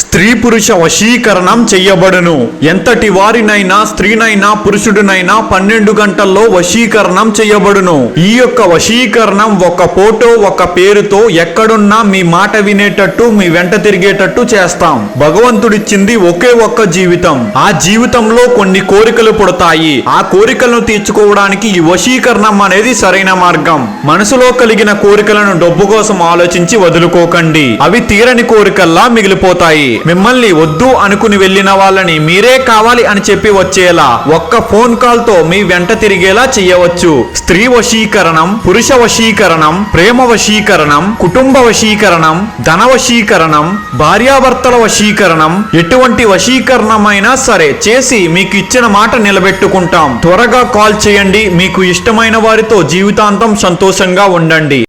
స్త్రీ పురుష వశీకరణం చెయ్యబడును. ఎంతటి వారినైనా స్త్రీనైనా పురుషుడినైనా 12 గంటల్లో వశీకరణం చెయ్యబడును. ఈ యొక్క వశీకరణం ఒక ఫోటో ఒక పేరుతో ఎక్కడున్నా మీ మాట వినేటట్టు మీ వెంట తిరిగేటట్టు చేస్తాం. భగవంతుడిచ్చింది ఒకే ఒక్క జీవితం. ఆ జీవితంలో కొన్ని కోరికలు పుడతాయి. ఆ కోరికలను తీర్చుకోవడానికి ఈ వశీకరణం అనేది సరైన మార్గం. మనసులో కలిగిన కోరికలను డబ్బు కోసం ఆలోచించి వదులుకోకండి. అవి తీరని కోరికల్లా మిగిలిపోతాయి. మిమ్మల్ని వద్దు అనుకుని వెళ్ళిన వాళ్ళని మీరే కావాలి అని చెప్పి వచ్చేలా ఒక్క ఫోన్ కాల్ తో మీ వెంట తిరిగేలా చేయవచ్చు. స్త్రీ వశీకరణం, పురుష వశీకరణం, ప్రేమ వశీకరణం, కుటుంబ వశీకరణం, ధన వశీకరణం, భార్యాభర్తల వశీకరణం, ఎటువంటి వశీకరణమైనా సరే చేసి మీకు ఇచ్చిన మాట నిలబెట్టుకుంటాం. త్వరగా కాల్ చేయండి. మీకు ఇష్టమైన వారితో జీవితాంతం సంతోషంగా ఉండండి.